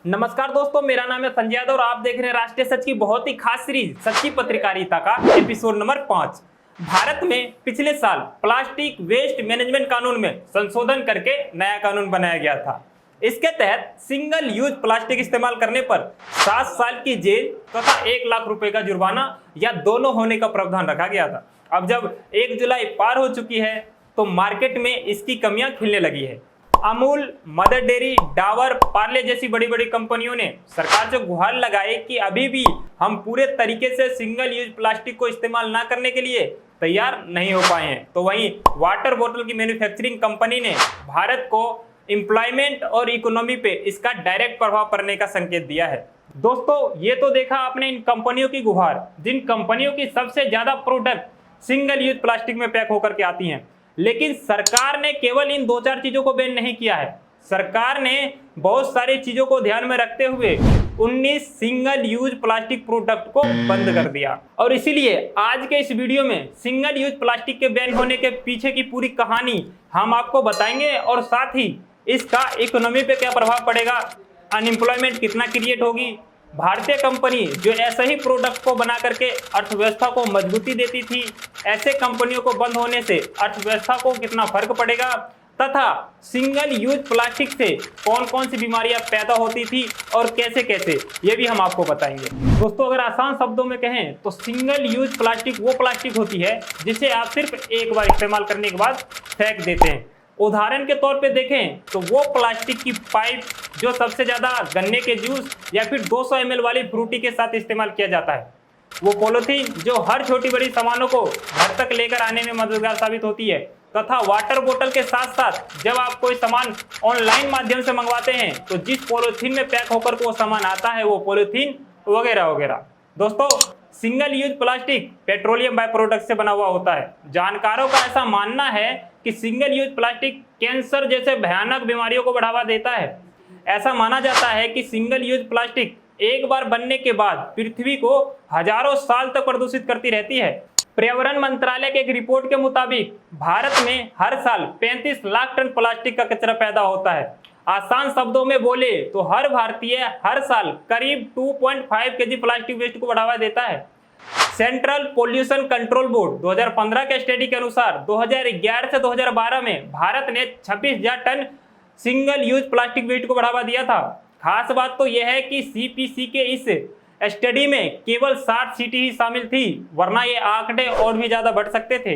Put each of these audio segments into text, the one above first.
नमस्कार दोस्तों, मेरा नाम है संजय यादव और आप देख रहे हैं राष्ट्रीय सच की बहुत ही खास सीरीज सच्ची पत्रकारिता का एपिसोड नंबर 5। भारत में पिछले साल प्लास्टिक वेस्ट मैनेजमेंट कानून में संशोधन करके नया कानून बनाया गया था। इसके तहत सिंगल यूज प्लास्टिक इस्तेमाल करने पर 7 साल की जेल तथा 1 लाख रुपए का जुर्माना या दोनों होने का प्रावधान रखा गया था। अब जब 1 जुलाई पार हो चुकी है तो मार्केट में इसकी कमियां खिलने लगी है। अमूल, मदर डेयरी, डाबर, पार्ले जैसी बड़ी बड़ी कंपनियों ने सरकार से गुहार लगाई कि अभी भी हम पूरे तरीके से सिंगल यूज प्लास्टिक को इस्तेमाल ना करने के लिए तैयार नहीं हो पाए हैं। तो वहीं वाटर बोतल की मैन्युफैक्चरिंग कंपनी ने भारत को एम्प्लॉयमेंट और इकोनॉमी पे इसका डायरेक्ट प्रभाव पड़ने का संकेत दिया है। दोस्तों, ये तो देखा आपने इन कंपनियों की गुहार, जिन कंपनियों की सबसे ज्यादा प्रोडक्ट सिंगल यूज प्लास्टिक में पैक होकर के आती हैं। लेकिन सरकार ने केवल इन 2-4 चीजों को बैन नहीं किया है। सरकार ने बहुत सारी चीजों को ध्यान में रखते हुए 19 सिंगल यूज प्लास्टिक प्रोडक्ट को बंद कर दिया। और इसीलिए आज के इस वीडियो में सिंगल यूज प्लास्टिक के बैन होने के पीछे की पूरी कहानी हम आपको बताएंगे और साथ ही इसका इकोनॉमी पे क्या प्रभाव पड़ेगा, अनएम्प्लॉयमेंट कितना क्रिएट होगी, भारतीय कंपनी जो ऐसे ही प्रोडक्ट को बना करके अर्थव्यवस्था को मजबूती देती थी, ऐसे कंपनियों को बंद होने से अर्थव्यवस्था को कितना फर्क पड़ेगा, तथा सिंगल यूज प्लास्टिक से कौन कौन सी बीमारियां पैदा होती थी और कैसे कैसे, ये भी हम आपको बताएंगे। दोस्तों, अगर आसान शब्दों में कहें तो सिंगल यूज प्लास्टिक वो प्लास्टिक होती है जिसे आप सिर्फ एक बार इस्तेमाल करने के बाद फेंक देते हैं। उदाहरण के तौर पे देखें तो वो प्लास्टिक की पाइप जो सबसे ज्यादा गन्ने के जूस या फिर 200 ml वाली फ्रूटी के साथ इस्तेमाल किया जाता है, वो पॉलिथीन जो हर छोटी बड़ी सामानों को घर तक लेकर आने में मददगार साबित होती है, तथा वाटर बोतल के साथ साथ जब आप कोई सामान ऑनलाइन माध्यम से मंगवाते हैं तो जिस पॉलिथीन में पैक होकर वो सामान आता है वो पॉलिथीन वगैरह वगैरह। दोस्तों, single use plastic petroleum by product से बना हुआ होता है। जानकारों का ऐसा मानना है कि सिंगल यूज प्लास्टिक कैंसर जैसे भयानक बीमारियों को बढ़ावा देता है। ऐसा माना जाता है कि सिंगल यूज प्लास्टिक एक बार बनने के बाद पृथ्वी को हजारों साल तक प्रदूषित करती रहती है। पर्यावरण मंत्रालय की एक रिपोर्ट के मुताबिक भारत में हर साल 35 लाख टन प्लास्टिक का कचरा पैदा होता है। आसान शब्दों में बोले तो हर भारतीय हर साल करीब 2.5 केजी प्लास्टिक वेस्ट को बढ़ावा देता है। सेंट्रल पोल्यूशन कंट्रोल बोर्ड 2015 के स्टडी के अनुसार 2011 से 2012 में भारत ने 26,000 ton single use plastic waste को बढ़ावा दिया था। खास बात तो यह है कि सीपीसी के इस स्टडी में केवल 60 सिटी ही शामिल थी, वरना ये आंकड़े और भी ज्यादा बढ़ सकते थे।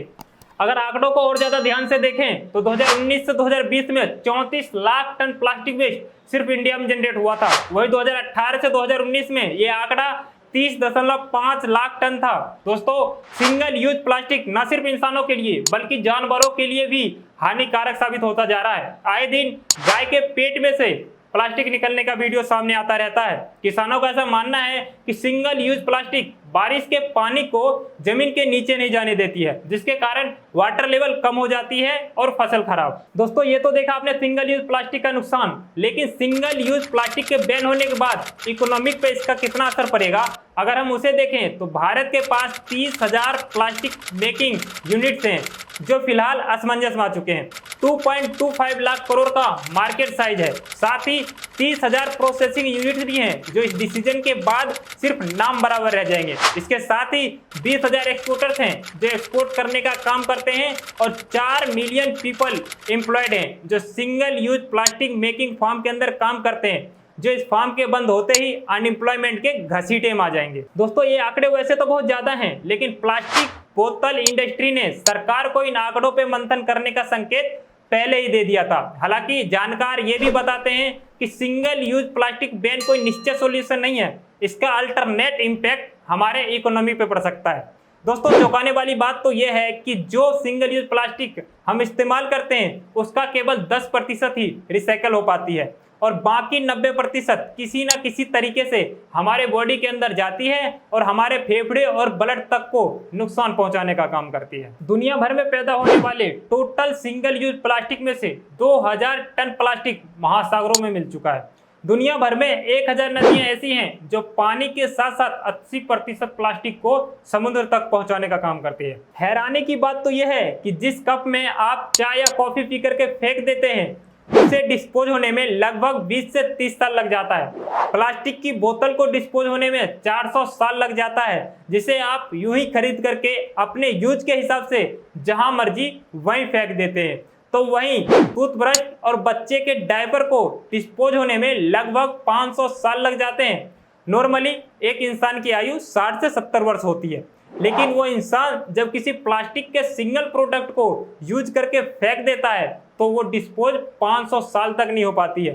अगर आंकड़ों को और ज्यादा ध्यान से देखें तो 2019 से 2020 में 34 लाख टन प्लास्टिक वेस्ट सिर्फ इंडिया में जनरेट हुआ था। वही 2018 से 2019 में ये आंकड़ा 30.5 लाख टन था। दोस्तों, सिंगल यूज प्लास्टिक न सिर्फ इंसानों के लिए बल्कि जानवरों के लिए भी हानिकारक साबित होता जा रहा है। आए दिन गाय के पेट में से प्लास्टिक निकलने का वीडियो सामने आता रहता है। किसानों का ऐसा मानना है कि सिंगल यूज प्लास्टिक बारिश के पानी को जमीन के नीचे नहीं जाने देती है, जिसके कारण वाटर लेवल कम हो जाती है और फसल खराब। दोस्तों, ये तो देखा आपने सिंगल यूज प्लास्टिक का नुकसान, लेकिन सिंगल यूज प्लास्टिक के बैन होने के बाद इकोनॉमिक पे इसका कितना असर पड़ेगा अगर हम उसे देखें तो भारत के पास 30,000 प्लास्टिक मेकिंग यूनिट्स हैं जो फिलहाल असमंजस में आ चुके हैं। 2.25 लाख करोड़ का मार्केट साइज है। साथ ही 30,000 प्रोसेसिंग यूनिट्स भी हैं जो इस डिसीजन के बाद सिर्फ नाम बराबर रह जाएंगे। इसके साथ ही 20,000 एक्सपोर्टर्स हैं जो एक्सपोर्ट करने का काम करते हैं और 4 मिलियन पीपल एम्प्लॉयड हैं जो single use plastic making farm के अंदर काम करते हैं, जो इस फार्म के बंद होते ही अनएम्प्लॉयमेंट के घसीटे में आ जाएंगे। दोस्तों, ये आंकड़े वैसे तो बहुत ज्यादा हैं, लेकिन प्लास्टिक बोतल इंडस्ट्री ने सरकार को इन आंकड़ों पे मंथन करने का संकेत पहले ही दे दिया था। हालांकि जानकार ये भी बताते हैं कि सिंगल यूज प्लास्टिक बैन कोई निश्चित सॉल्यूशन नहीं है, इसका अल्टरनेट इम्पैक्ट हमारे इकोनॉमी पे पड़ सकता है। दोस्तों, चौंकाने वाली बात तो यह है कि जो सिंगल यूज प्लास्टिक हम इस्तेमाल करते हैं उसका केवल 10% ही रिसाइकल हो पाती है और बाकी 90% किसी ना किसी तरीके से हमारे बॉडी के अंदर जाती है और हमारे फेफड़े और ब्लड तक को नुकसान पहुंचाने का काम करती है। दुनिया भर में पैदा होने वाले टोटल सिंगल यूज प्लास्टिक में से 2000 टन प्लास्टिक महासागरों में मिल चुका है। दुनिया भर में 1000 नदियां ऐसी हैं जो पानी के साथ साथ 80% प्लास्टिक को समुद्र तक पहुंचाने का काम करती है। हैरानी की बात तो यह है कि जिस कप में आप चाय या कॉफी पी करके फेंक देते हैं उसे डिस्पोज होने में लगभग 20 से 30 साल लग जाता है। प्लास्टिक की बोतल को डिस्पोज होने में 400 साल लग जाता है, जिसे आप यूं ही खरीद करके अपने यूज के हिसाब से जहां मर्जी वहीं फेंक देते हैं। तो वहीं टूथब्रश और बच्चे के डायपर को डिस्पोज होने में लगभग 500 साल लग जाते हैं। नॉर्मली एक इंसान की आयु 60 से 70 वर्ष होती है, लेकिन वो इंसान जब किसी प्लास्टिक के सिंगल प्रोडक्ट को यूज करके फेंक देता है तो वो डिस्पोज 500 साल तक नहीं हो पाती है।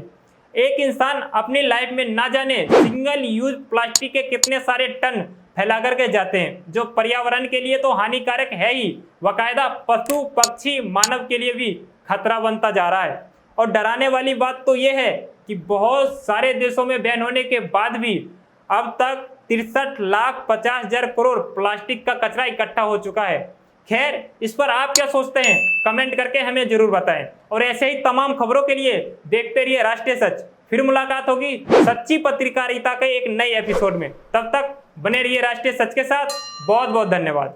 एक इंसान अपनी लाइफ में ना जाने सिंगल यूज प्लास्टिक के कितने सारे टन फैला करके जाते हैं, जो पर्यावरण के लिए तो हानिकारक है ही, बाकायदा पशु पक्षी मानव के लिए भी खतरा बनता जा रहा है। और डराने वाली बात तो यह है कि बहुत सारे देशों में बैन होने के बाद भी अब तक 63,50,000 करोड़ प्लास्टिक का कचरा इकट्ठा हो चुका है। खैर, इस पर आप क्या सोचते हैं कमेंट करके हमें जरूर बताएं। और ऐसे ही तमाम खबरों के लिए देखते रहिए राष्ट्रीय सच। फिर मुलाकात होगी सच्ची पत्रकारिता के एक नए एपिसोड में। तब तक बने रहिए राष्ट्रीय सच के साथ। बहुत बहुत धन्यवाद।